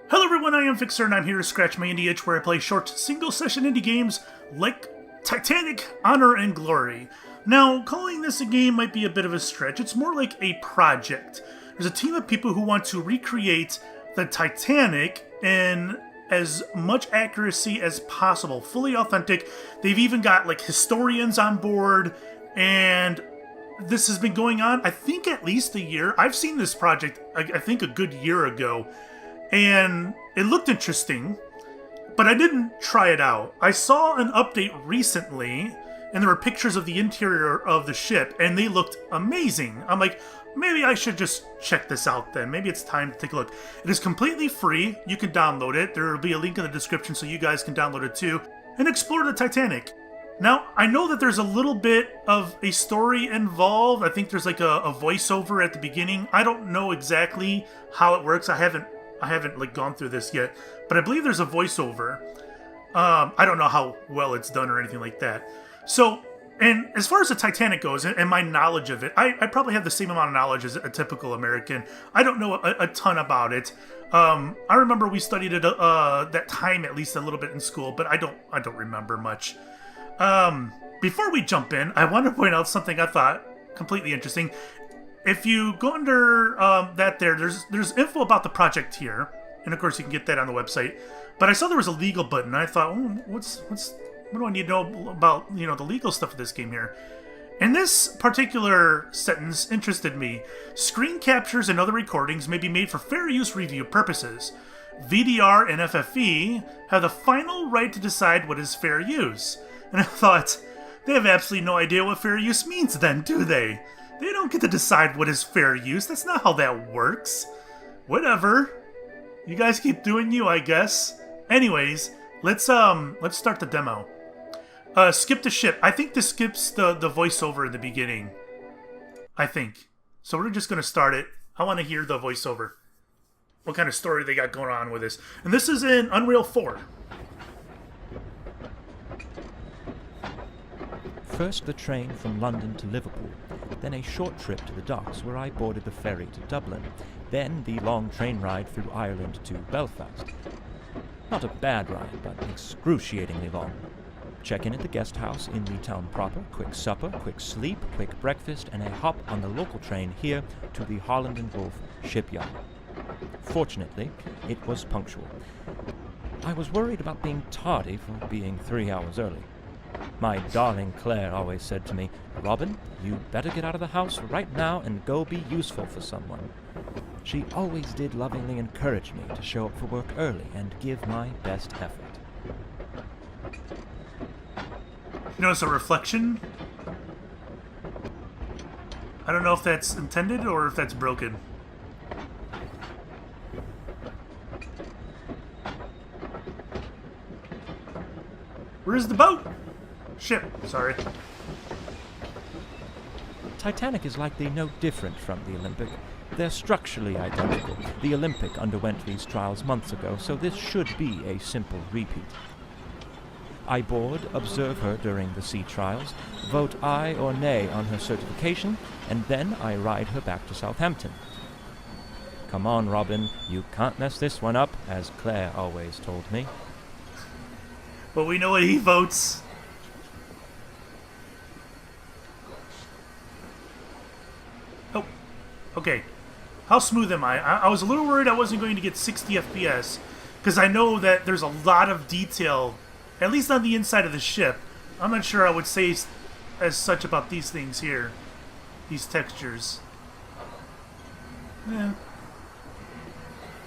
Hello everyone, I am Fixxxer and I'm here to scratch my indie itch where I play short single-session indie games like Titanic, Honor, and Glory. Now, calling this a game might be a bit of a stretch. It's more like a project. There's a team of people who want to recreate the Titanic in as much accuracy as possible, fully authentic. They've even got like historians on board, and this has been going on, I think, at least a year. I've seen this project, I think, a good year ago. And it looked interesting, but I didn't try it out. I saw an update recently, and there were pictures of the interior of the ship, and they looked amazing. I'm like, maybe I should just check this out then. Maybe it's time to take a look. It is completely free. You can download it. There will be a link in the description so you guys can download it too, and explore the Titanic. Now, I know that there's a little bit of a story involved. I think there's like a voiceover at the beginning. I don't know exactly how it works. I haven't like gone through this yet, but I believe there's a voiceover. I don't know how well it's done or anything like that. So, and as far as the Titanic goes, and my knowledge of it, I probably have the same amount of knowledge as a typical American. I don't know a ton about it. I remember we studied it that time at least a little bit in school, but I don't remember much. Before we jump in, I want to point out something I thought completely interesting. If you go under there's info about the project here, and of course you can get that on the website. But I saw there was a legal button, and I thought, what do I need to know about the legal stuff of this game here? And this particular sentence interested me. Screen captures and other recordings may be made for fair use review purposes. VDR and FFE have the final right to decide what is fair use. And I thought, they have absolutely no idea what fair use means then, do they? They don't get to decide what is fair use. That's not how that works. Whatever. You guys keep doing you, I guess. Anyways, let's start the demo. Skip the ship. I think this skips the voiceover in the beginning. I think. So we're just gonna start it. I want to hear the voiceover. What kind of story they got going on with this. And this is in Unreal 4. First the train from London to Liverpool, then a short trip to the docks where I boarded the ferry to Dublin, then the long train ride through Ireland to Belfast. Not a bad ride, but excruciatingly long. Check-in at the guest house in the town proper, quick supper, quick sleep, quick breakfast, and a hop on the local train here to the Holland and Wolff shipyard. Fortunately, it was punctual. I was worried about being tardy for being 3 hours early. My darling Claire always said to me, "Robin, you better get out of the house right now and go be useful for someone." She always did lovingly encourage me to show up for work early and give my best effort. You notice a reflection? I don't know if that's intended or if that's broken. Where's the boat? Ship, sorry. Titanic is likely no different from the Olympic. They're structurally identical. The Olympic underwent these trials months ago, so this should be a simple repeat. I board, observe her during the sea trials, vote aye or nay on her certification, and then I ride her back to Southampton. Come on, Robin, you can't mess this one up, as Claire always told me. But we know what he votes. Oh, okay. How smooth am I? I was a little worried I wasn't going to get 60 FPS, because I know that there's a lot of detail, at least on the inside of the ship. I'm not sure I would say as such about these things here. These textures. Yeah.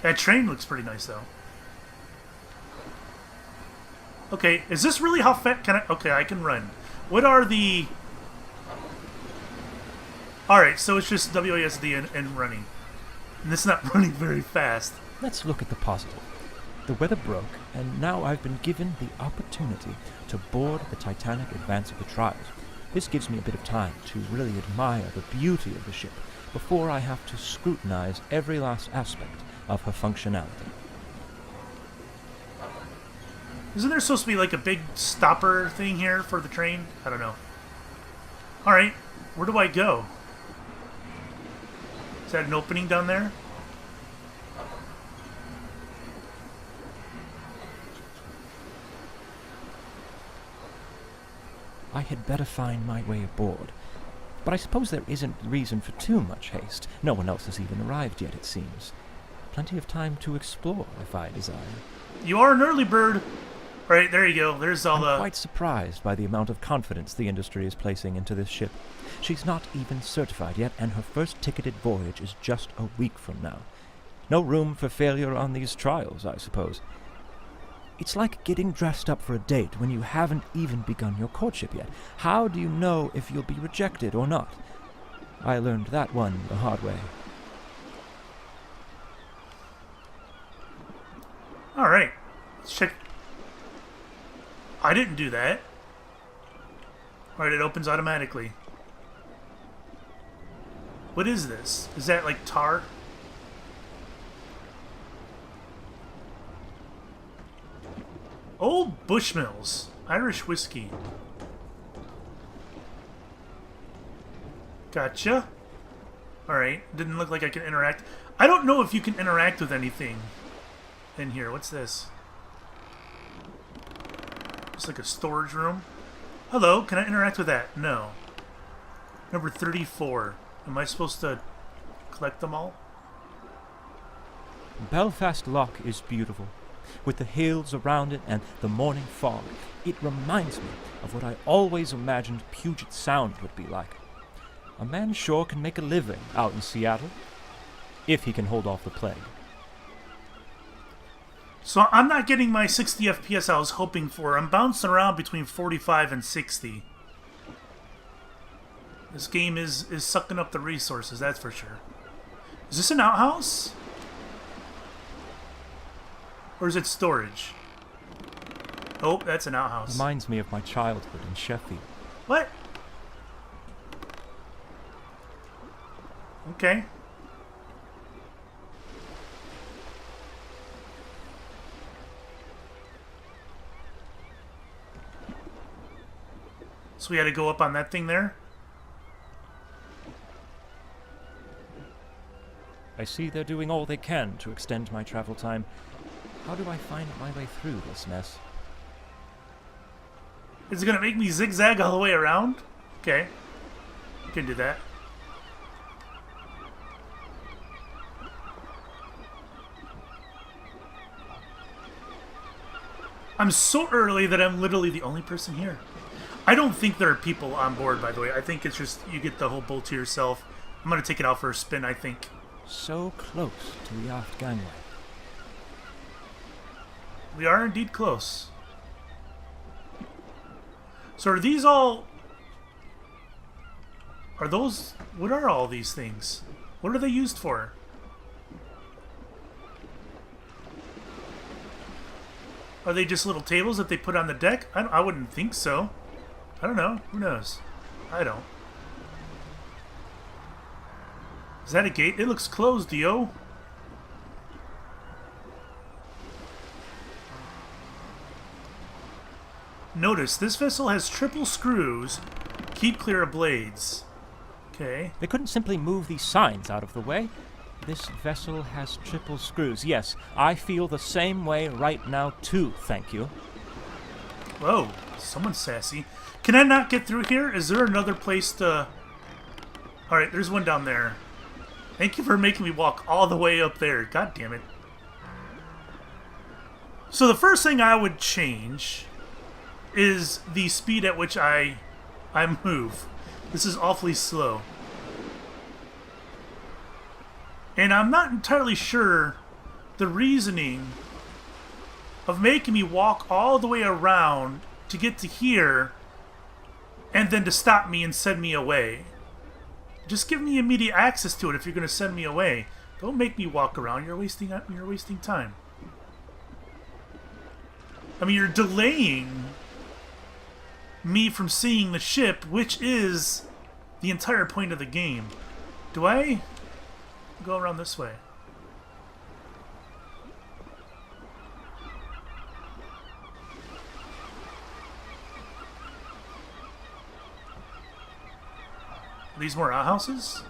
That train looks pretty nice, though. Okay, is this really how fast can I... Okay, I can run. What are the... Alright, so it's just WASD and running. And it's not running very fast. Let's look at the positive. The weather broke, and now I've been given the opportunity to board the Titanic advance of the trials. This gives me a bit of time to really admire the beauty of the ship before I have to scrutinize every last aspect of her functionality. Isn't there supposed to be like a big stopper thing here for the train? I don't know. Alright, where do I go? Is that an opening down there? I had better find my way aboard. But I suppose there isn't reason for too much haste. No one else has even arrived yet, it seems. Plenty of time to explore, if I desire. You are an early bird. Right, there you go. There's all I'm quite surprised by the amount of confidence the industry is placing into this ship. She's not even certified yet, and her first ticketed voyage is just a week from now. No room for failure on these trials, I suppose. It's like getting dressed up for a date when you haven't even begun your courtship yet. How do you know if you'll be rejected or not? I learned that one the hard way. Alright. Let's check. I didn't do that. Alright, it opens automatically. What is this? Is that like tar? Old Bushmills. Irish whiskey. Gotcha. Alright, didn't look like I can interact. I don't know if you can interact with anything in here. What's this? It's like a storage room. Hello, can I interact with that? No. Number 34. Am I supposed to collect them all? Belfast Loch is beautiful. With the hills around it and the morning fog, it reminds me of what I always imagined Puget Sound would be like. A man sure can make a living out in Seattle, if he can hold off the plague. So I'm not getting my 60 FPS I was hoping for. I'm bouncing around between 45 and 60. This game is sucking up the resources, that's for sure. Is this an outhouse? Or is it storage? Oh, that's an outhouse. Reminds me of my childhood in Sheffield. What? Okay. So we had to go up on that thing there? I see they're doing all they can to extend my travel time. How do I find my way through this mess? Is it going to make me zigzag all the way around? Okay. You can do that. I'm so early that I'm literally the only person here. I don't think there are people on board, by the way. I think it's just you get the whole boat to yourself. I'm going to take it out for a spin, I think. So close to the aft gangway. We are indeed close. So are these all... Are those... What are all these things? What are they used for? Are they just little tables that they put on the deck? I wouldn't think so. I don't know. Who knows? I don't. Is that a gate? It looks closed, yo. Notice, this vessel has triple screws. Keep clear of blades. Okay. They couldn't simply move these signs out of the way. This vessel has triple screws. Yes, I feel the same way right now too, thank you. Whoa, someone's sassy. Can I not get through here? Is there another place to... Alright, there's one down there. Thank you for making me walk all the way up there. God damn it. So the first thing I would change is the speed at which I move. This is awfully slow. And I'm not entirely sure the reasoning of making me walk all the way around to get to here and then to stop me and send me away. Just give me immediate access to it if you're going to send me away. Don't make me walk around. You're wasting time. I mean, you're delaying me from seeing the ship, which is the entire point of the game. Do I go around this way? Are these more outhouses?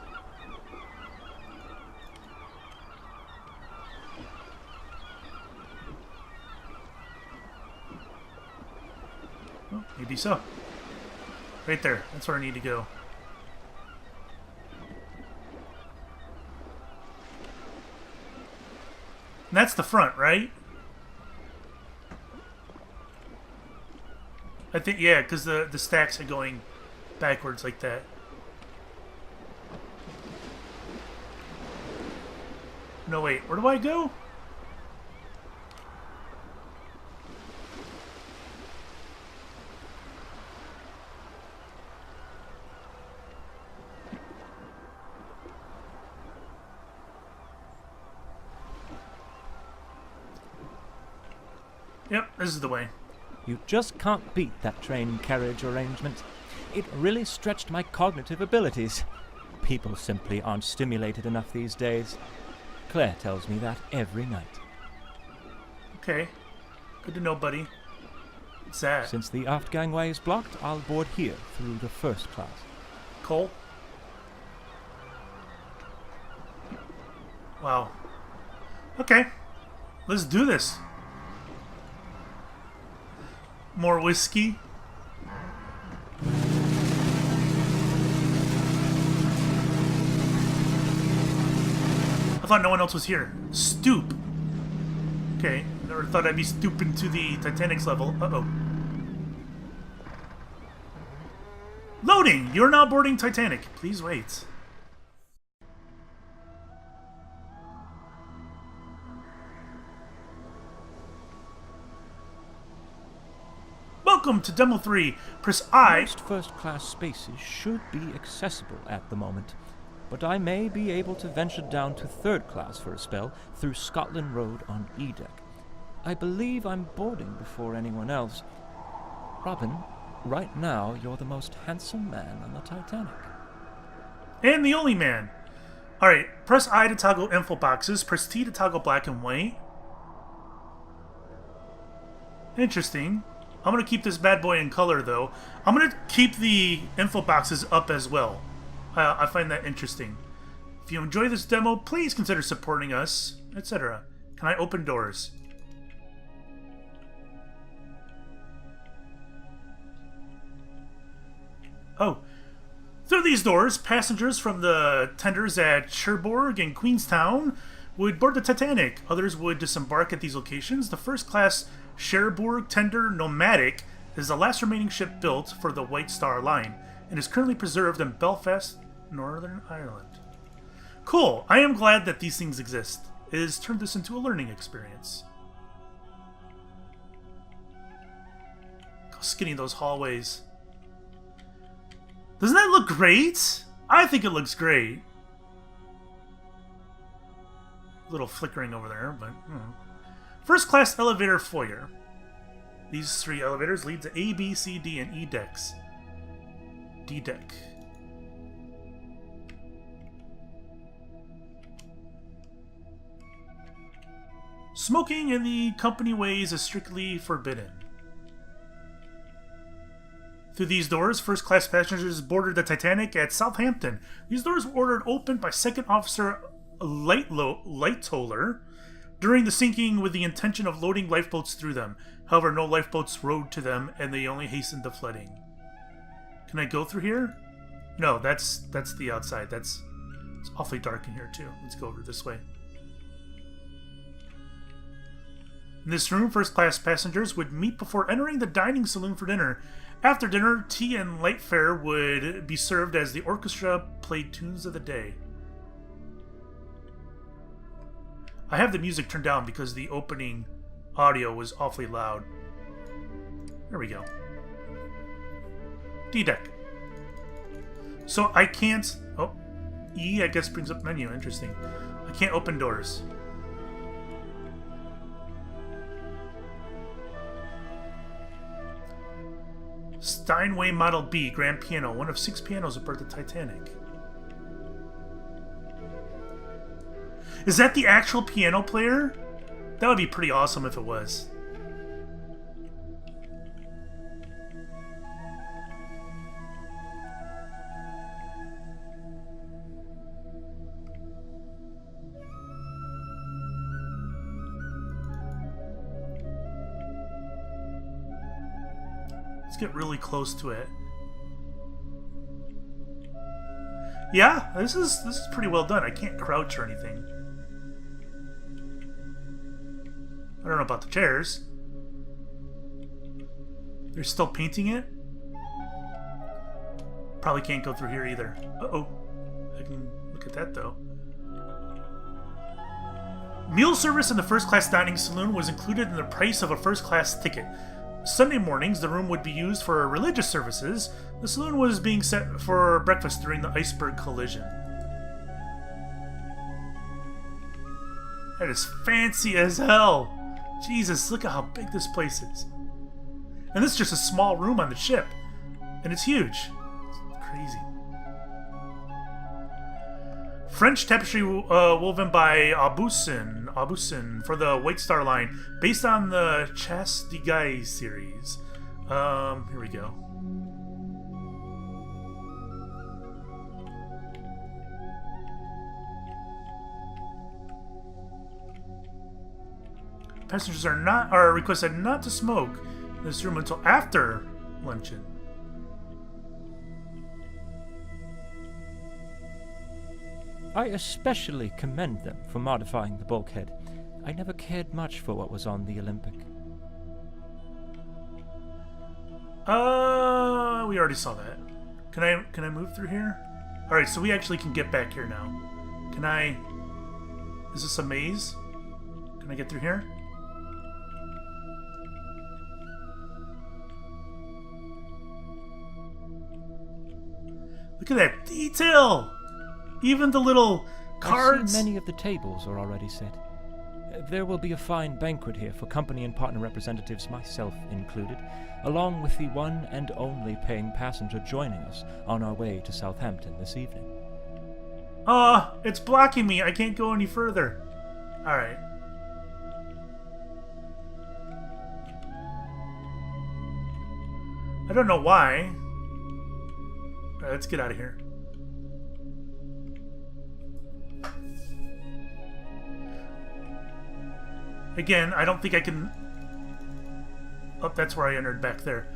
Well, maybe so. Right there. That's where I need to go. And that's the front, right? I think, yeah, because the stacks are going backwards like that. No, wait. Where do I go? Yep, this is the way. You just can't beat that train carriage arrangement. It really stretched my cognitive abilities. People simply aren't stimulated enough these days. Claire tells me that every night. Okay. Good to know, buddy. What's that? Since the aft gangway is blocked, I'll board here through the first class. Cole? Wow. Okay. Let's do this. More whiskey. I thought no one else was here. Stoop. Okay. Never thought I'd be stooping to the Titanic's level. Uh-oh. Loading! You're now boarding Titanic. Please wait. Welcome to Demo 3. Press I. Most first-class spaces should be accessible at the moment, but I may be able to venture down to third class for a spell through Scotland Road on E-Deck. I believe I'm boarding before anyone else. Robin, right now you're the most handsome man on the Titanic. And the only man. Alright, press I to toggle info boxes, press T to toggle black and white. Interesting. I'm going to keep this bad boy in color, though. I'm going to keep the info boxes up as well. I find that interesting. If you enjoy this demo, please consider supporting us, etc. Can I open doors? Oh. Through these doors, passengers from the tenders at Cherbourg and Queenstown would board the Titanic. Others would disembark at these locations. The first-class Cherbourg tender Nomadic is the last remaining ship built for the White Star Line and is currently preserved in Belfast, Northern Ireland. Cool. I am glad that these things exist. It has turned this into a learning experience. Look how skinny those hallways. Doesn't that look great? I think it looks great. A little flickering over there, but... First class elevator foyer. These three elevators lead to A, B, C, D, and E decks. D deck. Smoking in the company ways is strictly forbidden. Through these doors, first class passengers boarded the Titanic at Southampton. These doors were ordered open by Second Officer Lightoller during the sinking with the intention of loading lifeboats through them. However, no lifeboats rowed to them, and they only hastened the flooding. Can I go through here? No, that's the outside. It's awfully dark in here, too. Let's go over this way. In this room, first-class passengers would meet before entering the dining saloon for dinner. After dinner, tea and light fare would be served as the orchestra played tunes of the day. I have the music turned down because the opening audio was awfully loud. There we go. D-Deck. So I can't... Oh, E I guess brings up menu. Interesting. I can't open doors. Steinway Model B, grand piano, one of 6 pianos aboard the Titanic. Is that the actual piano player? That would be pretty awesome if it was. Let's get really close to it. Yeah, this is pretty well done. I can't crouch or anything. I don't know about the chairs. They're still painting it? Probably can't go through here either. Uh-oh. I can look at that, though. Meal service in the first-class dining saloon was included in the price of a first-class ticket. Sunday mornings, the room would be used for religious services. The saloon was being set for breakfast during the iceberg collision. That is fancy as hell. Jesus, look at how big this place is. And this is just a small room on the ship. And it's huge. It's crazy. French tapestry woven by Aubusson for the White Star Line, based on the Chasse de Guy series. Here we go. Passengers are requested not to smoke in this room until after luncheon. I especially commend them for modifying the bulkhead. I never cared much for what was on the Olympic. We already saw that. Can I move through here? Alright, so we actually can get back here now. Can I... Is this a maze? Can I get through here? Look at that detail! Even the little cards. I see many of the tables are already set. There will be a fine banquet here for company and partner representatives, myself included, along with the one and only paying passenger joining us on our way to Southampton this evening. It's blocking me. I can't go any further. Alright. I don't know why. Alright, let's get out of here. Again, I don't think I can... Oh, that's where I entered, back there.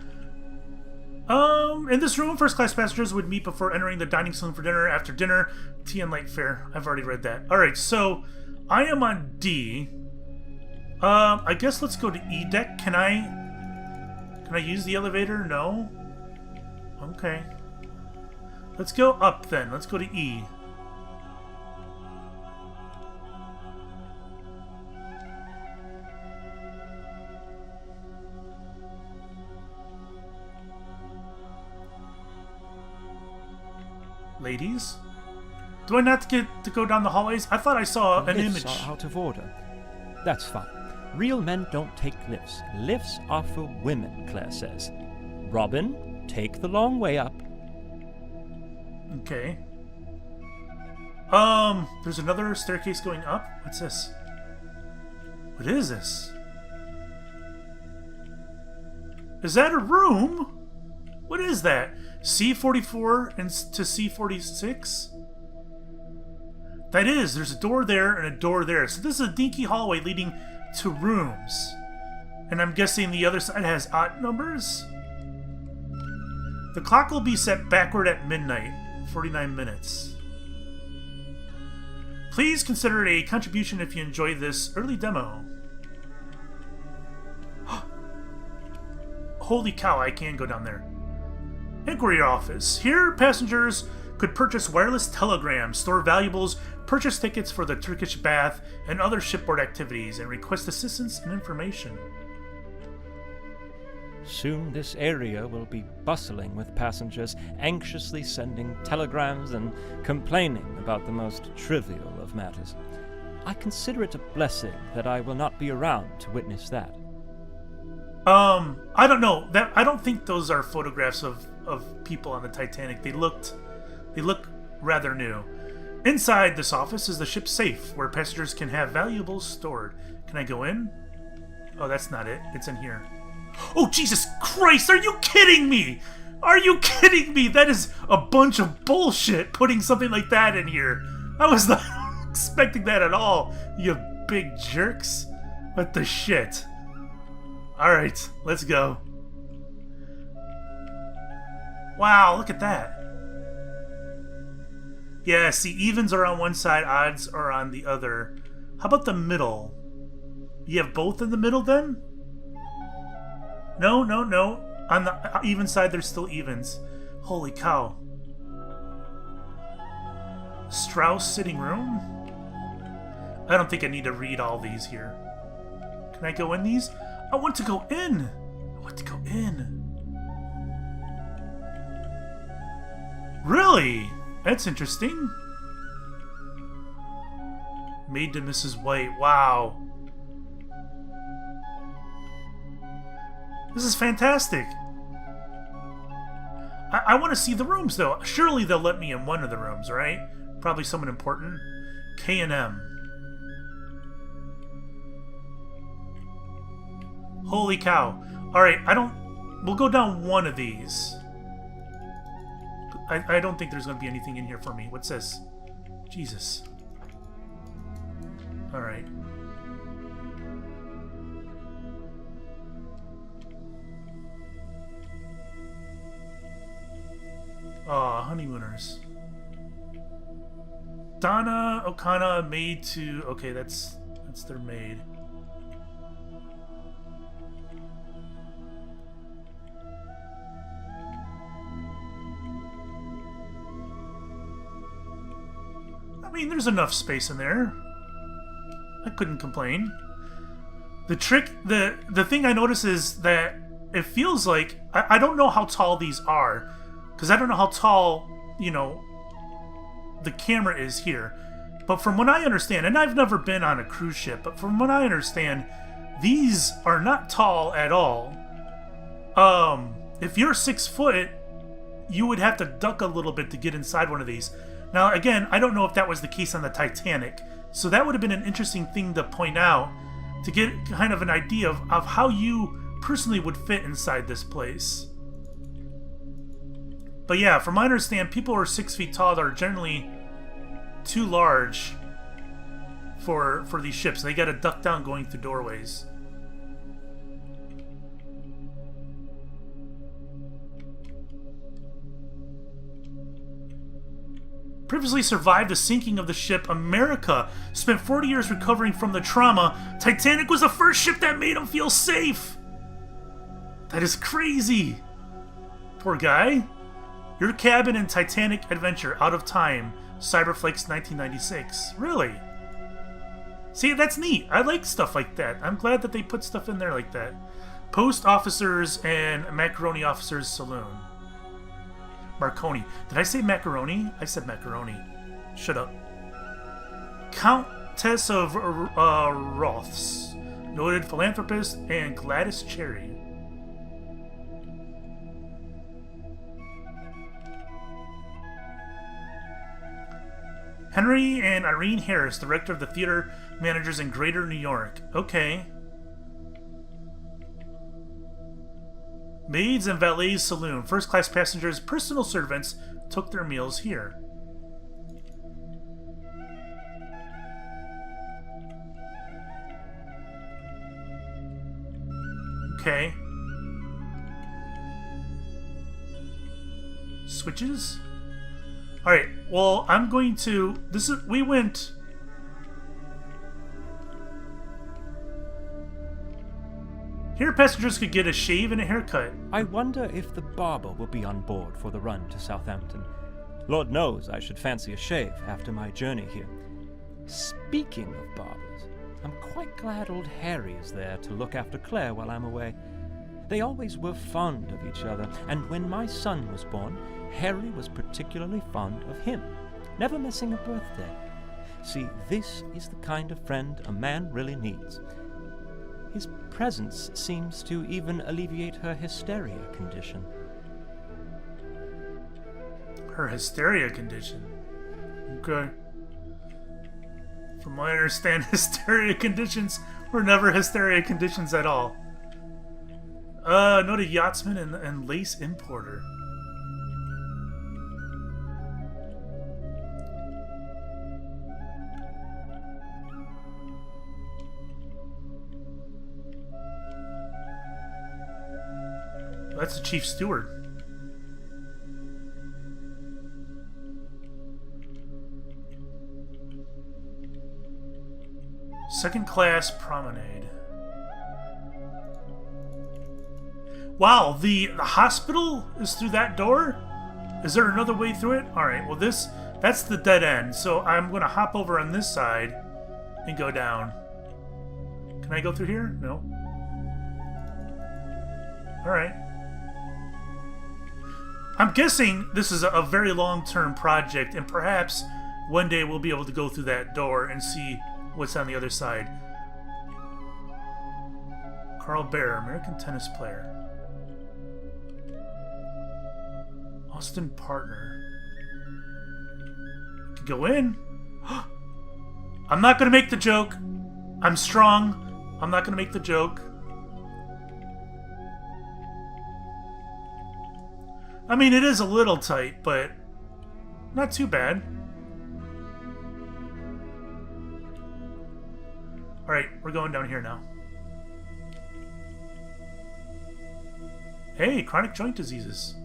In this room, first-class passengers would meet before entering the dining saloon for dinner. After dinner, tea and light fare. I've already read that. Alright, so I am on D. I guess let's go to E deck. Can I use the elevator? No? Okay. Let's go up then. Let's go to E. Ladies? Do I not get to go down the hallways? I thought I saw an image. Lifts are out of order. That's fine. Real men don't take lifts. Lifts are for women, Claire says. Robin, take the long way up. Okay. There's another staircase going up. What's this? What is this? Is that a room? What is that? C44 and to C46? That is. There's a door there and a door there. So this is a dinky hallway leading to rooms. And I'm guessing the other side has odd numbers? The clock will be set backward at midnight. 49 minutes. Please consider it a contribution if you enjoy this early demo. Holy cow, I can go down there. Inquiry office. Here, passengers could purchase wireless telegrams, store valuables, purchase tickets for the Turkish bath, and other shipboard activities, and request assistance and information. Soon this area will be bustling with passengers anxiously sending telegrams and complaining about the most trivial of matters. I consider it a blessing that I will not be around to witness that. I don't know. I don't think those are photographs of people on the Titanic. They look rather new. Inside this office is the ship's safe, where passengers can have valuables stored. Can I go in? Oh, that's not it. It's in here. Oh, Jesus Christ! Are you kidding me? Are you kidding me? That is a bunch of bullshit, putting something like that in here. I was not expecting that at all, you big jerks. What the shit? Alright, let's go. Wow, look at that. Yeah, see, evens are on one side, odds are on the other. How about the middle? You have both in the middle then? No, no, no. On the even side, there's still evens. Holy cow. Strauss sitting room? I don't think I need to read all these here. Can I go in these? I want to go in! I want to go in. Really? That's interesting. Maid to Mrs. White. Wow. This is fantastic. I want to see the rooms, though. Surely they'll let me in one of the rooms, right? Probably someone important. K&M. Holy cow. Alright, we'll go down one of these. I don't think there's going to be anything in here for me. What's this? Jesus. Alright. Aw, honeymooners. Donna Okana maid to... Okay, that's their maid. I mean, there's enough space in there. I couldn't complain. The thing I notice is that it feels like... I don't know how tall these are. Because I don't know how tall, you know, the camera is here. But from what I understand, and I've never been on a cruise ship, but from what I understand, these are not tall at all. If you're 6 foot, you would have to duck a little bit to get inside one of these. Now, again, I don't know if that was the case on the Titanic, so that would have been an interesting thing to point out to get kind of an idea of how you personally would fit inside this place. But yeah, from my understanding, people who are 6 feet tall are generally too large for these ships. They gotta duck down going through doorways. Previously survived the sinking of the ship America. Spent 40 years recovering from the trauma. Titanic was the first ship that made him feel safe. That is crazy. Poor guy. Your cabin in Titanic Adventure, out of time. Cyberflakes 1996. Really? See, that's neat. I like stuff like that. I'm glad that they put stuff in there like that. Post Officers and Macaroni Officers Saloon. Marconi. Did I say macaroni? I said macaroni. Shut up. Countess of Roths. Noted philanthropist and Gladys Cherry. Henry and Irene Harris, director of the theater managers in Greater New York. Okay. Maids and valets saloon. First class passengers, personal servants took their meals here. Okay. Switches? Alright, well, I'm going to... we went... Here passengers could get a shave and a haircut. I wonder if the barber will be on board for the run to Southampton. Lord knows I should fancy a shave after my journey here. Speaking of barbers, I'm quite glad old Harry is there to look after Claire while I'm away. They always were fond of each other, and when my son was born, Harry was particularly fond of him, never missing a birthday. See, this is the kind of friend a man really needs. His presence seems to even alleviate her hysteria condition. Her hysteria condition? Okay. From what I understand, hysteria conditions were never hysteria conditions at all. Noted yachtsman and lace importer. That's the chief steward. Second class promenade. Wow, the hospital is through that door? Is there another way through it? Alright, well that's the dead end. So I'm going to hop over on this side and go down. Can I go through here? No. Alright. I'm guessing this is a very long-term project, and perhaps one day we'll be able to go through that door and see what's on the other side. Carl Bear, American tennis player. Austin Partner. Could go in. I'm not going to make the joke. I'm strong. I'm not going to make the joke. I mean, it is a little tight, but not too bad. Alright, we're going down here now. Hey, chronic joint diseases.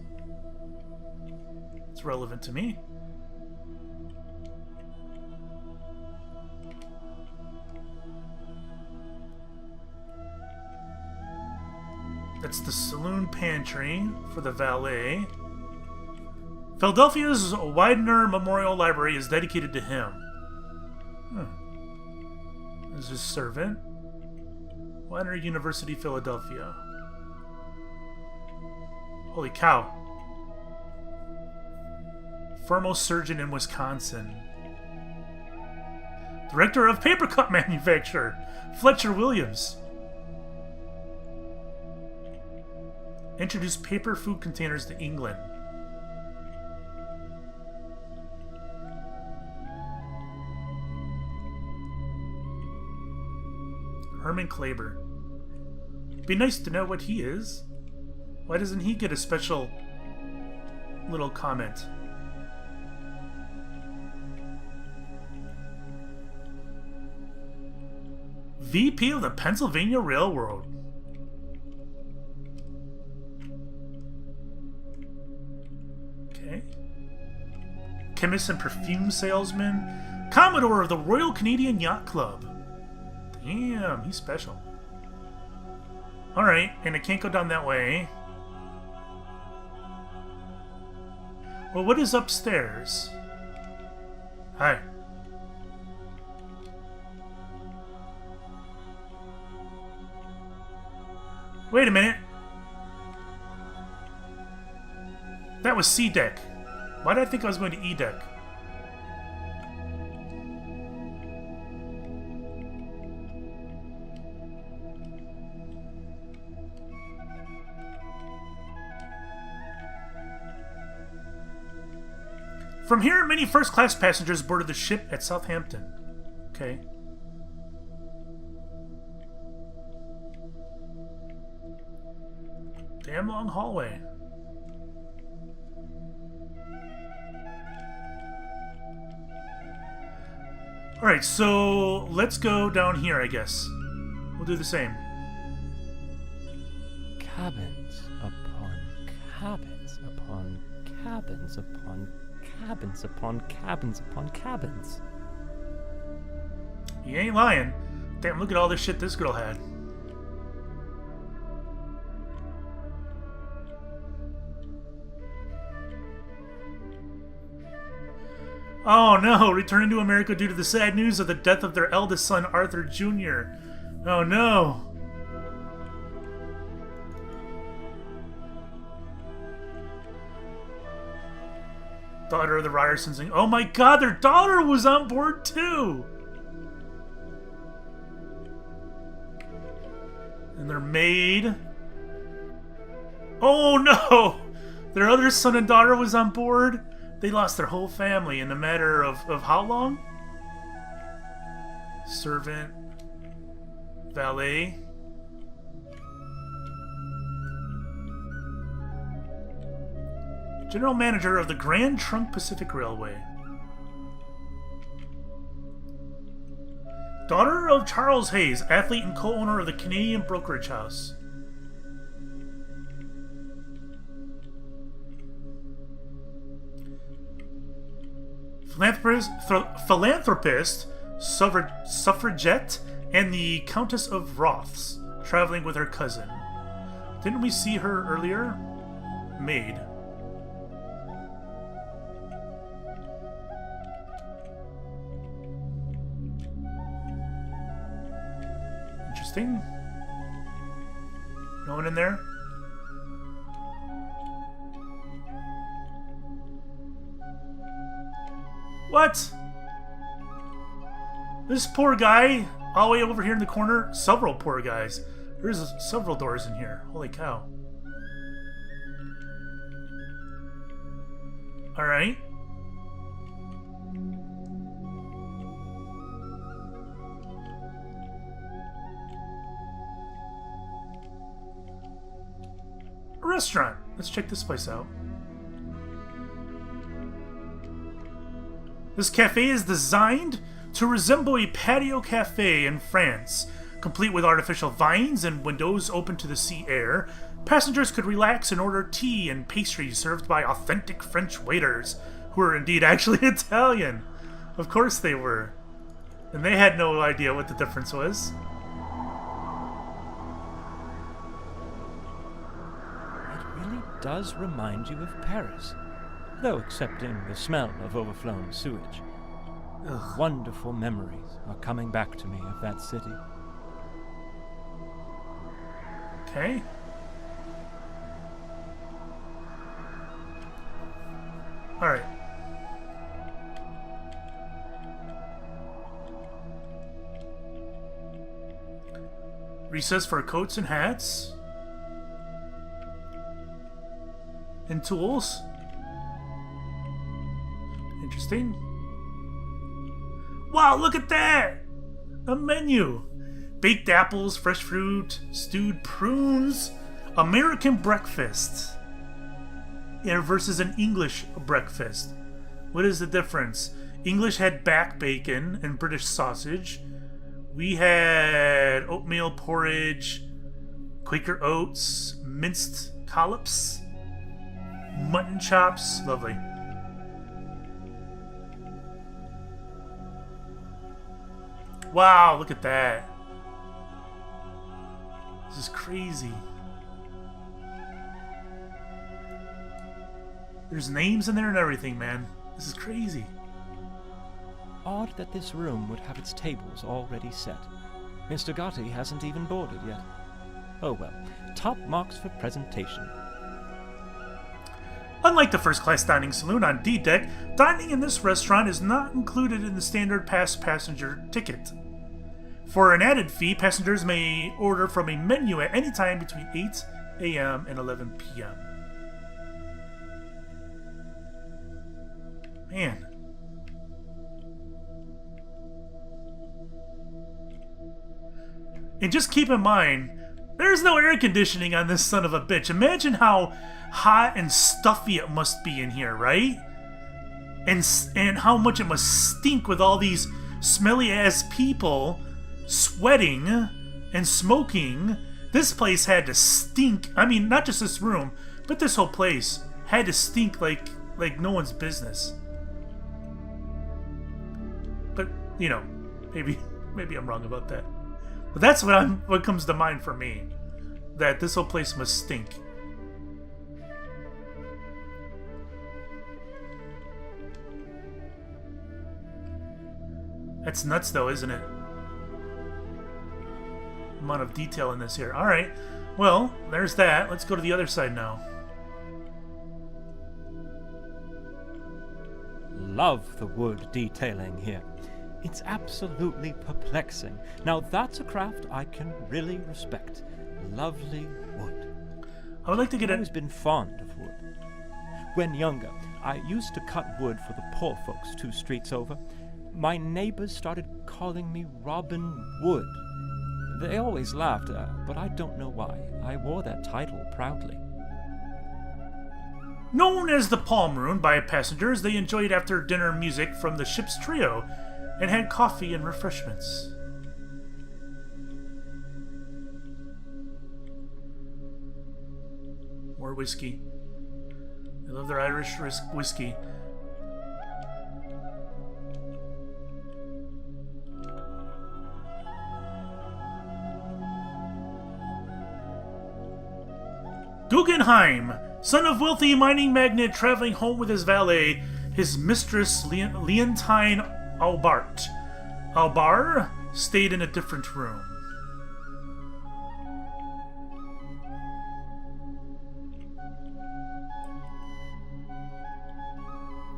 It's relevant to me. That's the saloon pantry for the valet. Philadelphia's Widener Memorial Library is dedicated to him. This is his servant. Widener University, Philadelphia. Holy cow. Foremost surgeon in Wisconsin. Director of paper cup manufacturer, Fletcher Williams. Introduced paper food containers to England. Herman Klaber. Be nice to know what he is. Why doesn't he get a special little comment? VP of the Pennsylvania Railroad. Okay. Chemist and perfume salesman. Commodore of the Royal Canadian Yacht Club. Damn, he's special. Alright, and I can't go down that way. Well, what is upstairs? Hi. Wait a minute. That was C deck. Why did I think I was going to E deck? From here, many first-class passengers boarded the ship at Southampton. Okay. Damn long hallway. Alright, so let's go down here, I guess. We'll do the same. Cabins upon cabins upon cabins upon cabins upon cabins upon cabins. You ain't lying. Damn, look at all this shit this girl had. Oh no, returning to America due to the sad news of the death of their eldest son, Arthur Jr. Oh no. Daughter of the Ryersons. Oh my god, their daughter was on board too! And their maid. Oh no! Their other son and daughter was on board? They lost their whole family in a matter of how long? Servant. Valet. General Manager of the Grand Trunk Pacific Railway. Daughter of Charles Hayes, athlete and co-owner of the Canadian Brokerage House. Philanthropist, suffragette, And the Countess of Roths, traveling with her cousin. Didn't we see her earlier? Maid. Interesting. No one in there? What? This poor guy, all the way over here in the corner. Several poor guys. There's several doors in here. Holy cow. Alright. A restaurant. Let's check this place out. This cafe is designed to resemble a patio cafe in France, complete with artificial vines and windows open to the sea air. Passengers could relax and order tea and pastries served by authentic French waiters, who are indeed actually Italian. Of course they were. And they had no idea what the difference was. It really does remind you of Paris, though excepting the smell of overflowing sewage. Ugh. Wonderful memories are coming back to me of that city. Okay. Alright. Recess for coats and hats. And tools. Interesting. Wow, look at that! A menu. Baked apples, fresh fruit, stewed prunes, American breakfast. Yeah, versus an English breakfast. What is the difference? English had back bacon and British sausage. We had oatmeal porridge, Quaker oats, minced collops, mutton chops. Lovely. Wow, look at that. This is crazy. There's names in there and everything, man. This is crazy. Odd that this room would have its tables already set. Mr. Gotti hasn't even boarded yet. Oh well, top marks for presentation. Unlike the first-class dining saloon on D-Deck, dining in this restaurant is not included in the standard pass passenger ticket. For an added fee, passengers may order from a menu at any time between 8 a.m. and 11 p.m. Man. And just keep in mind, there's no air conditioning on this son of a bitch. Imagine how hot and stuffy it must be in here, right? And how much it must stink with all these smelly ass people sweating and smoking. This place had to stink. I mean, not just this room, but this whole place had to stink like no one's business. But, you know, maybe I'm wrong about that. But that's what comes to mind for me. That this whole place must stink. That's nuts though, isn't it? Amount of detail in this here. Alright. Well, there's that. Let's go to the other side now. Love the wood detailing here. It's absolutely perplexing. Now that's a craft I can really respect. Lovely wood. I would like to get I've always been fond of wood. When younger, I used to cut wood for the poor folks 2 streets over. My neighbors started calling me Robin Wood. They always laughed, but I don't know why. I wore that title proudly. Known as the Palm Room by passengers, they enjoyed after-dinner music from the ship's trio and had coffee and refreshments. More whiskey. They love their Irish whiskey. Guggenheim, son of wealthy mining magnate traveling home with his valet, his mistress Leontine Albart. Albar stayed in a different room.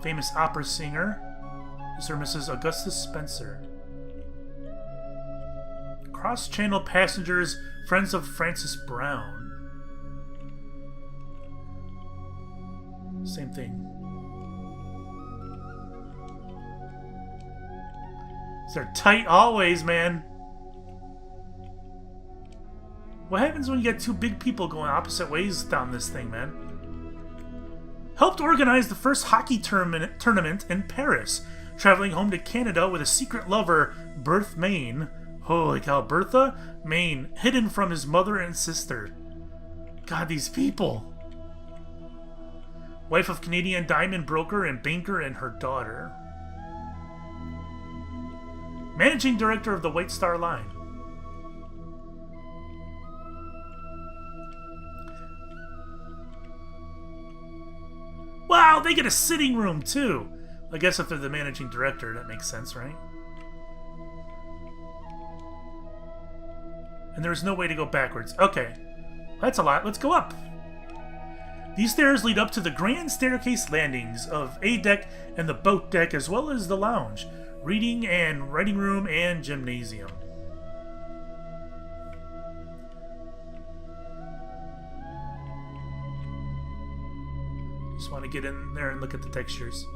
Famous opera singer, Sir Mrs. Augustus Spencer. Cross-channel passengers, friends of Francis Brown. Same thing. They're tight always, man. What happens when you get two big people going opposite ways down this thing, man? Helped organize the first hockey tournament in Paris. Traveling home to Canada with a secret lover, Bertha Maine. Holy cow, Bertha Maine, hidden from his mother and sister. God, these people. Wife of Canadian diamond broker and banker and her daughter. Managing director of the White Star Line. Wow, they get a sitting room too. I guess if they're the managing director, that makes sense, right? And there's no way to go backwards. Okay, that's a lot. Let's go up. These stairs lead up to the grand staircase landings of A deck and the boat deck, as well as the lounge, reading and writing room, and gymnasium. Just want to get in there and look at the textures.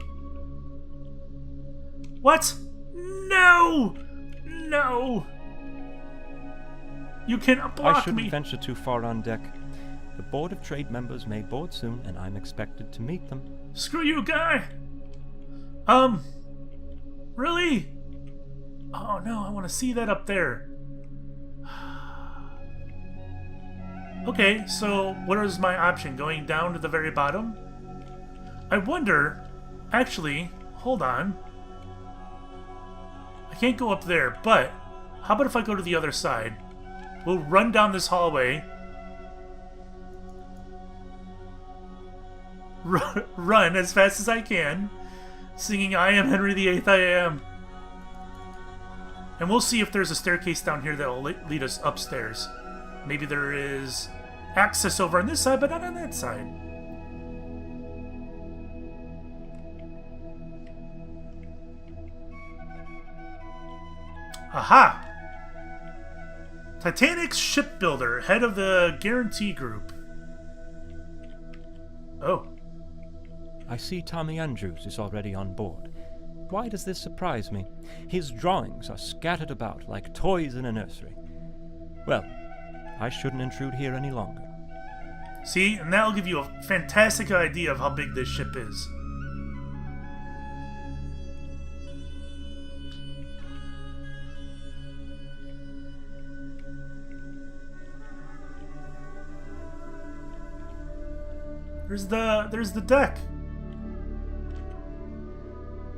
What? No! No! You cannot block me! I shouldn't venture too far on deck. The Board of Trade members may board soon, and I'm expected to meet them. Screw you, guy! Really? Oh no, I want to see that up there. Okay, so what is my option? Going down to the very bottom? I wonder... Actually, hold on. I can't go up there, but how about if I go to the other side? We'll run down this hallway. Run as fast as I can, singing I am Henry VIII, I am. And we'll see if there's a staircase down here that will lead us upstairs. Maybe there is access over on this side, but not on that side. Aha! Titanic's shipbuilder, head of the Guarantee Group. Oh. I see Tommy Andrews is already on board. Why does this surprise me? His drawings are scattered about like toys in a nursery. Well, I shouldn't intrude here any longer. See, and that'll give you a fantastic idea of how big this ship is. There's the deck.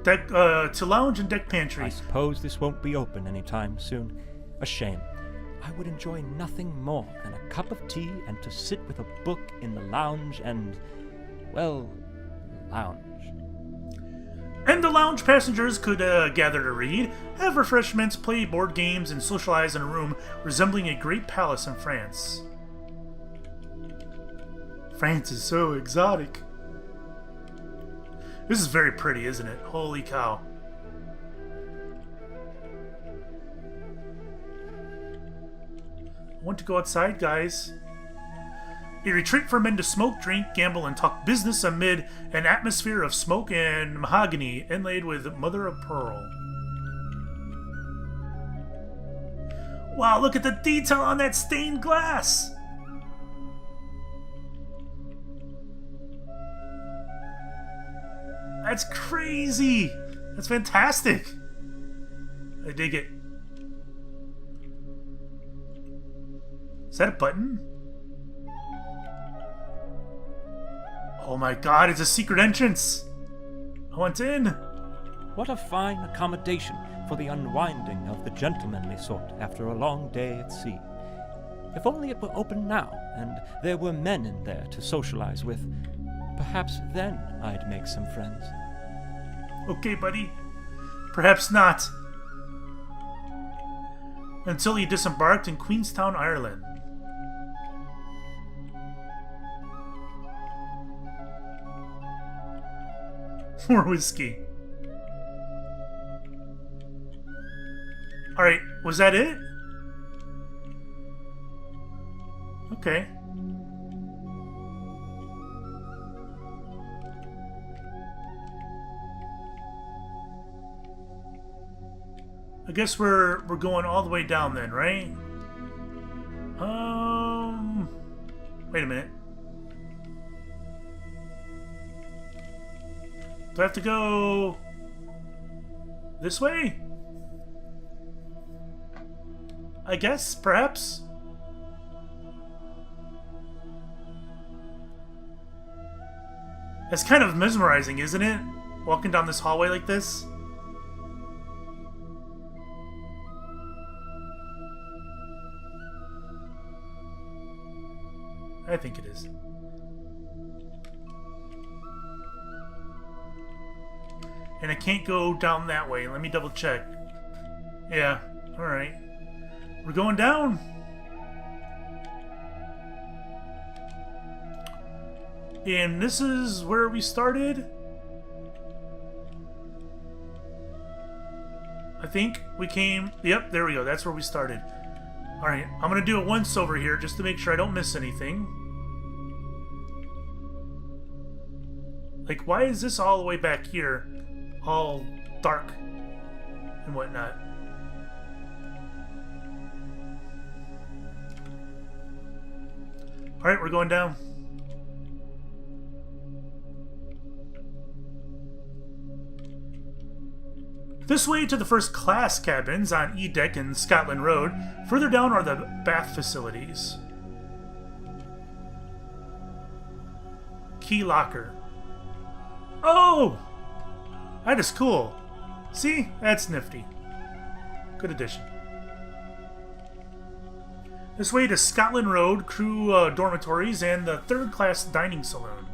Deck to lounge and deck pantry. I suppose this won't be open anytime soon. A shame. I would enjoy nothing more than a cup of tea and to sit with a book in the lounge and, well, lounge. And the lounge passengers could gather to read, have refreshments, play board games, and socialize in a room resembling a great palace in France. France is so exotic. This is very pretty, isn't it? Holy cow. I want to go outside, guys. A retreat for men to smoke, drink, gamble, and talk business amid an atmosphere of smoke and mahogany inlaid with mother of pearl. Wow, look at the detail on that stained glass! That's crazy! That's fantastic! I dig it. Is that a button? Oh my god, it's a secret entrance! I want in! What a fine accommodation for the unwinding of the gentlemanly sort after a long day at sea. If only it were open now, and there were men in there to socialize with. Perhaps then I'd make some friends. Okay, buddy. Perhaps not. Until he disembarked in Queenstown, Ireland. More whiskey. Alright, was that it? Okay. I guess we're going all the way down then, right? Wait a minute. Do I have to go this way? I guess, perhaps. It's kind of mesmerizing, isn't it? Walking down this hallway like this. I think it is. And I can't go down that way. Let me double check. Yeah, alright. We're going down. And this is where we started. I think we came... Yep, there we go. That's where we started. Alright, I'm going to do it once over here just to make sure I don't miss anything. Like, why is this all the way back here? All dark and whatnot. Alright, we're going down. This way to the first class cabins on E-Deck and Scotland Road. Further down are the bath facilities. Key locker. Oh! That is cool. See? That's nifty. Good addition. This way to Scotland Road, crew dormitories, and the third-class dining saloon.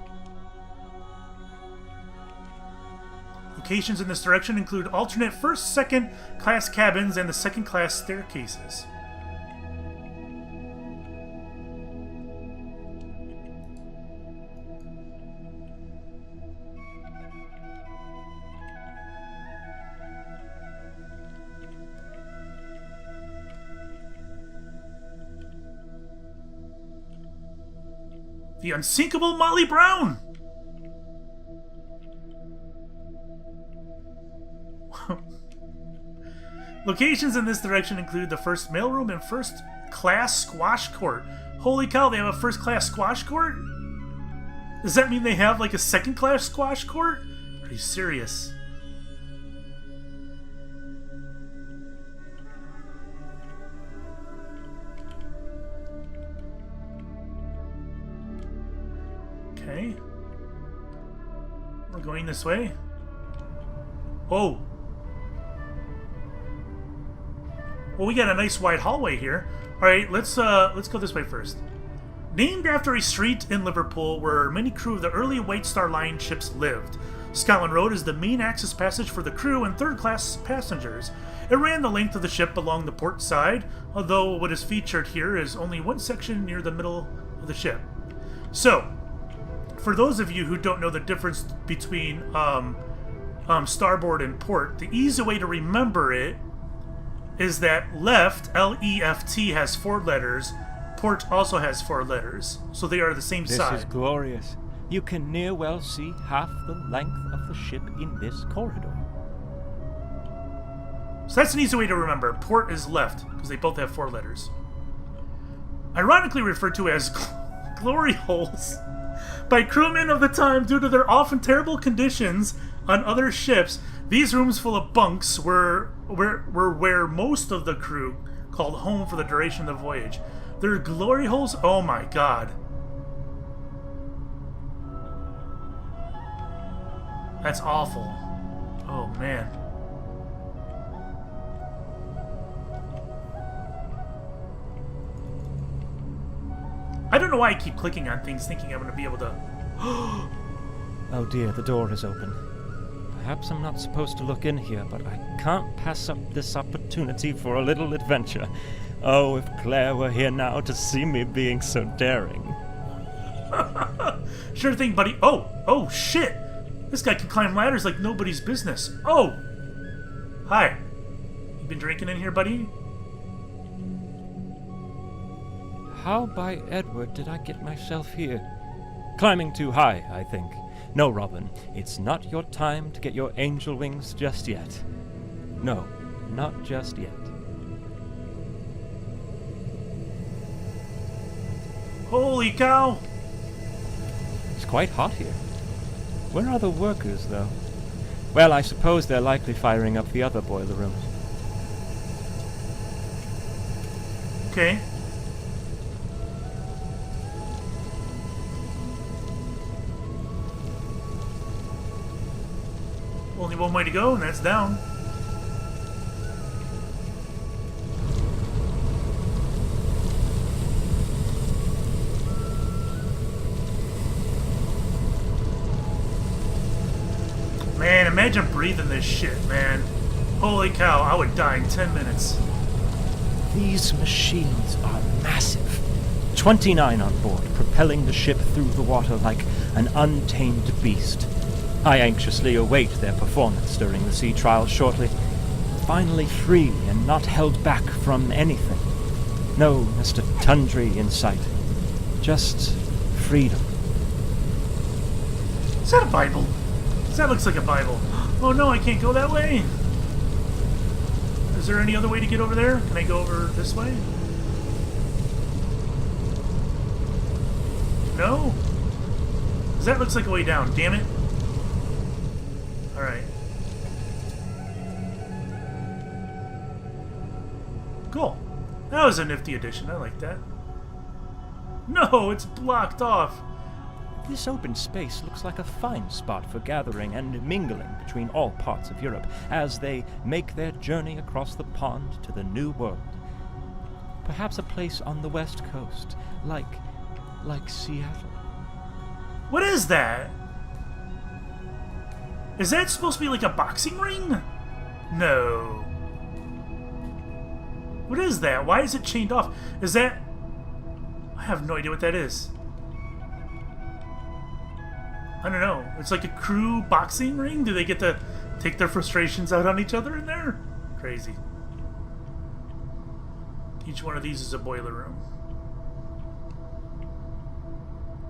Locations in this direction include alternate first, second class cabins and the second class staircases. The unsinkable Molly Brown! Locations in this direction include the first mailroom and first class squash court. Holy cow, they have a first class squash court? Does that mean they have like a second class squash court? Are you serious? Okay. We're going this way. Whoa. Well, we got a nice wide hallway here. Alright, let's go this way first. Named after a street in Liverpool where many crew of the early White Star Line ships lived, Scotland Road is the main access passage for the crew and third-class passengers. It ran the length of the ship along the port side, although what is featured here is only one section near the middle of the ship. So, for those of you who don't know the difference between starboard and port, the easy way to remember it is that left, L-E-F-T, has 4 letters. Port also has 4 letters. So they are the same side. This is glorious. You can near well see half the length of the ship in this corridor. So that's an easy way to remember. Port is left, because they both have 4 letters. Ironically referred to as glory holes by crewmen of the time due to their often terrible conditions on other ships. These rooms full of bunks were where most of the crew called home for the duration of the voyage. Their glory holes? Oh my god. That's awful. Oh man. I don't know why I keep clicking on things thinking I'm going to be able to... Oh dear, the door is open. Perhaps I'm not supposed to look in here, but I can't pass up this opportunity for a little adventure. Oh, if Claire were here now to see me being so daring. Sure thing, buddy. Oh, shit. This guy can climb ladders like nobody's business. Oh. Hi. You been drinking in here, buddy? How by Edward did I get myself here? Climbing too high, I think. No, Robin, it's not your time to get your angel wings just yet. No, not just yet. Holy cow! It's quite hot here. Where are the workers, though? Well, I suppose they're likely firing up the other boiler rooms. Okay. Only one way to go, and that's down. Man, imagine breathing this shit, man. Holy cow, I would die in 10 minutes. These machines are massive. 29 on board, propelling the ship through the water like an untamed beast. I anxiously await their performance during the sea trials shortly. Finally free and not held back from anything. No Mr. Tundry in sight. Just freedom. Is that a Bible? That looks like a Bible. Oh no, I can't go that way. Is there any other way to get over there? Can I go over this way? No? 'Cause that looks like a way down, damn it. Alright. Cool. That was a nifty addition. I like that. No, it's blocked off. This open space looks like a fine spot for gathering and mingling between all parts of Europe as they make their journey across the pond to the New World. Perhaps a place on the West Coast, like Seattle. What is that? Is that supposed to be like a boxing ring? No. What is that? Why is it chained off? Is that... I have no idea what that is. I don't know. It's like a crew boxing ring? Do they get to take their frustrations out on each other in there? Crazy. Each one of these is a boiler room.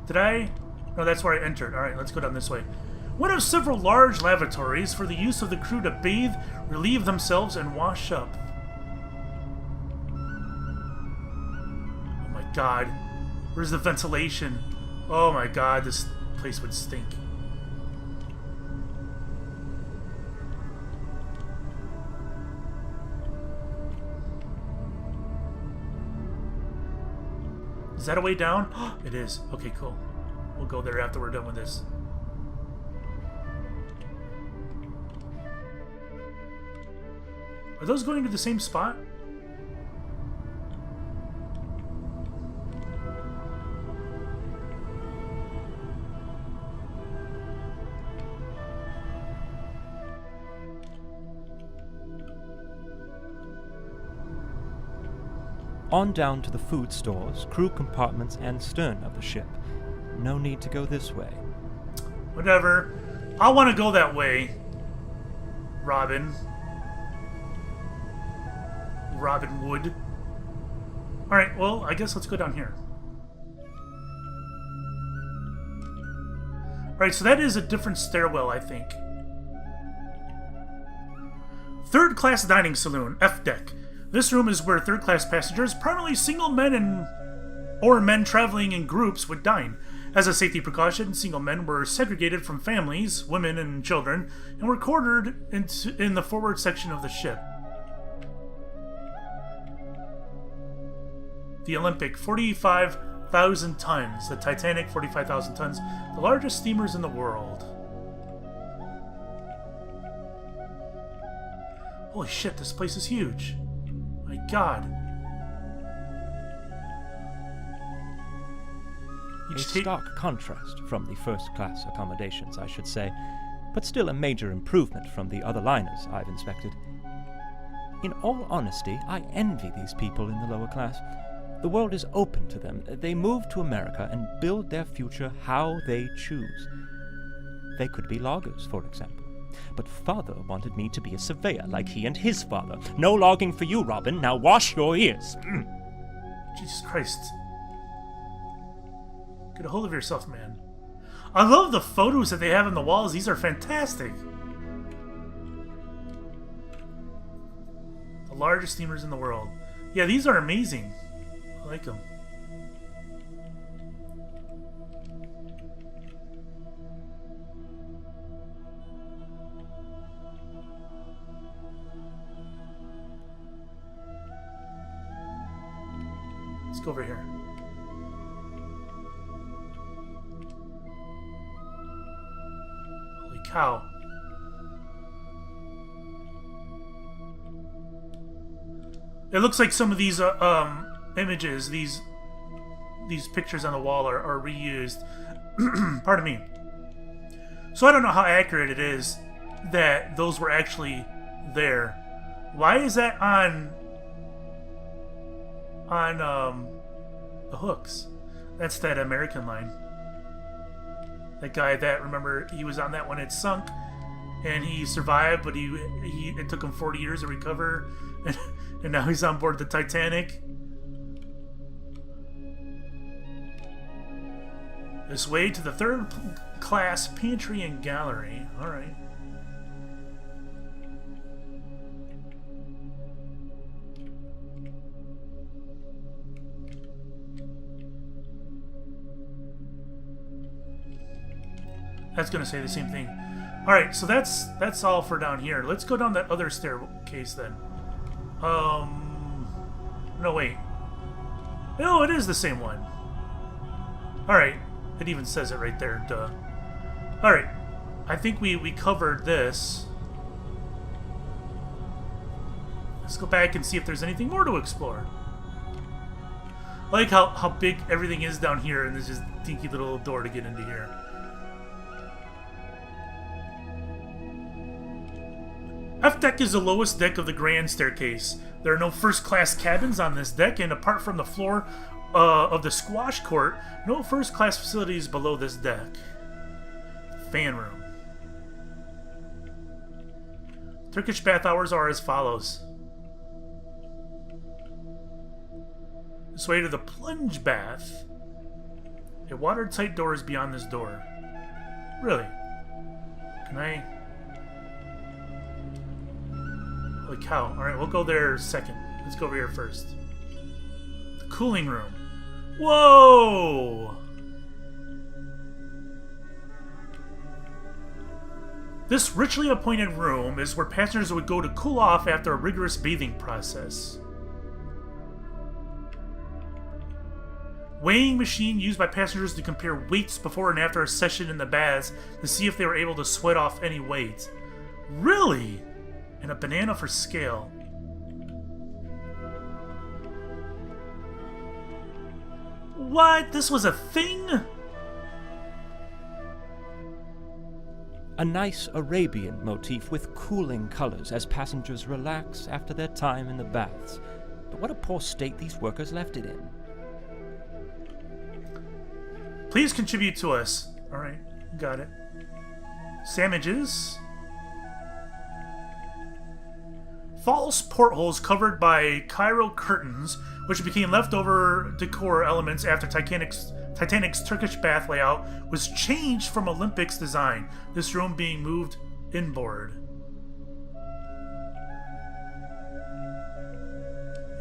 Did I? No, that's where I entered. Alright, let's go down this way. One of several large lavatories for the use of the crew to bathe, relieve themselves, and wash up. Oh my god. Where's the ventilation? Oh my god, this place would stink. Is that a way down? It is. Okay, cool. We'll go there after we're done with this. Are those going to the same spot? On down to the food stores, crew compartments, and stern of the ship. No need to go this way. Whatever. I want to go that way. Robin. Robin Wood. Alright, well, I guess let's go down here. Alright, so that is a different stairwell, I think. Third class dining saloon, F deck. This room is where third-class passengers, primarily single men or men traveling in groups, would dine. As a safety precaution, single men were segregated from families, women, and children, and were quartered in the forward section of the ship. The Olympic, 45,000 tons. The Titanic, 45,000 tons. The largest steamers in the world. Holy shit, this place is huge. My god. A stark contrast from the first-class accommodations, I should say, but still a major improvement from the other liners I've inspected. In all honesty, I envy these people in the lower class. The world is open to them. They move to America and build their future how they choose. They could be loggers, for example. But father wanted me to be a surveyor like he and his father. No logging for you, Robin. Now wash your ears. Jesus Christ. Get a hold of yourself, man. I love the photos that they have on the walls. These are fantastic. The largest steamers in the world. Yeah, these are amazing. I like them. Let's go over here. Holy cow. It looks like some of these images, these pictures on the wall are reused. Pardon me. So I don't know how accurate it is that those were actually there. Why is that on the hooks? That's that American line. That guy that, remember, he was on that when it sunk and he survived, but it took him 40 years to recover, and now he's on board the Titanic. This way to the third class pantry and gallery. All right. That's gonna say the same thing. All right, so that's all for down here. Let's go down that other staircase then. No, wait. No, it is the same one. All right, it even says it right there. Duh. All right, I think we covered this. Let's go back and see if there's anything more to explore. I like how big everything is down here, and there's just a dinky little door to get into here. F deck is the lowest deck of the grand staircase. There are no first-class cabins on this deck, and apart from the floor of the squash court, no first-class facilities below this deck. Fan room. Turkish bath hours are as follows. This way to the plunge bath. A watertight door is beyond this door. Really? Can I... Holy cow. Alright, we'll go there second. Let's go over here first. The cooling room. Whoa! This richly appointed room is where passengers would go to cool off after a rigorous bathing process. Weighing machine used by passengers to compare weights before and after a session in the baths to see if they were able to sweat off any weight. Really? And a banana for scale. What? This was a thing? A nice Arabian motif with cooling colors as passengers relax after their time in the baths. But what a poor state these workers left it in. Please contribute to us. Alright, got it. Sandwiches. False portholes covered by Cairo curtains, which became leftover decor elements after Titanic's Turkish bath layout was changed from Olympics design, this room being moved inboard.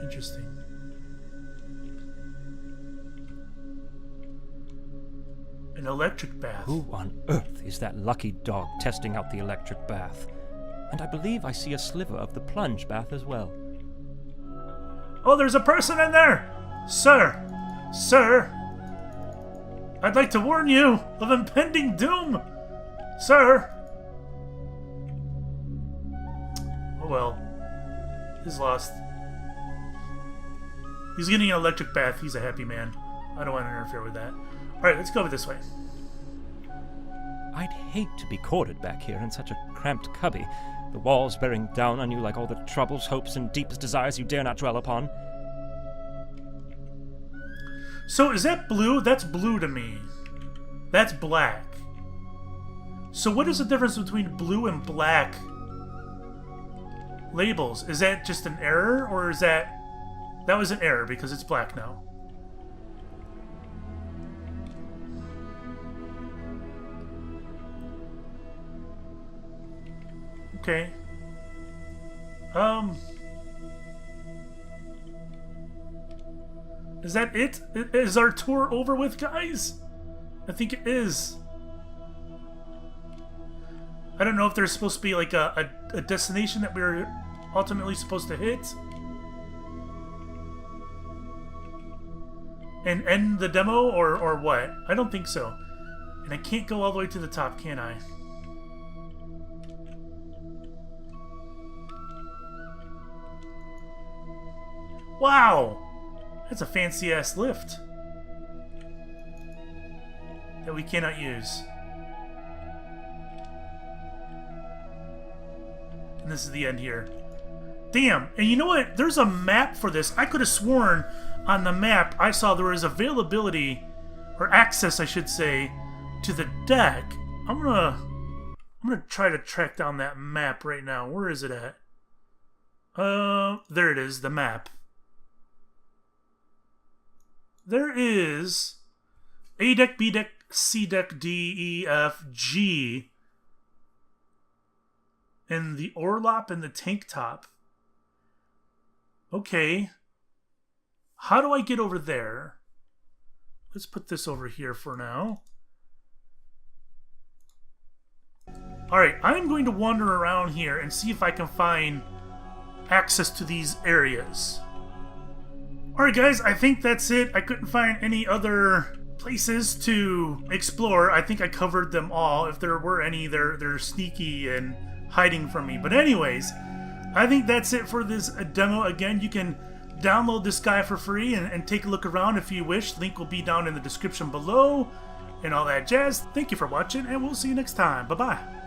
Interesting. An electric bath. Who on earth is that lucky dog testing out the electric bath? And I believe I see a sliver of the plunge bath as well. Oh, there's a person in there! Sir! Sir! I'd like to warn you of impending doom! Sir! Oh well. He's lost. He's getting an electric bath. He's a happy man. I don't want to interfere with that. Alright, let's go over this way. I'd hate to be corded back here in such a cramped cubby, the walls bearing down on you like all the troubles, hopes, and deepest desires you dare not dwell upon. So is that blue? That's blue to me. That's black. So what is the difference between blue and black labels? Is that just an error, or is that... That was an error because it's black now. Okay. Is that it? Is our tour over with, guys? I think it is. I don't know if there's supposed to be like a destination that we're ultimately supposed to hit and end the demo, or what? I don't think so. And I can't go all the way to the top, can I? Wow! That's a fancy-ass lift that we cannot use. And this is the end here. Damn! And you know what? There's a map for this. I could have sworn on the map I saw there was availability, or access, I should say, to the deck. I'm gonna try to track down that map right now. Where is it at? There it is, the map. There is A deck, B deck, C deck, D, E, F, G, and the Orlop and the tank top. Okay. How do I get over there? Let's put this over here for now. Alright, I'm going to wander around here and see if I can find access to these areas. Alright guys, I think that's it. I couldn't find any other places to explore. I think I covered them all. If there were any, they're sneaky and hiding from me. But anyways, I think that's it for this demo. Again, you can download this guy for free and take a look around if you wish. Link will be down in the description below and all that jazz. Thank you for watching, and we'll see you next time. Bye-bye.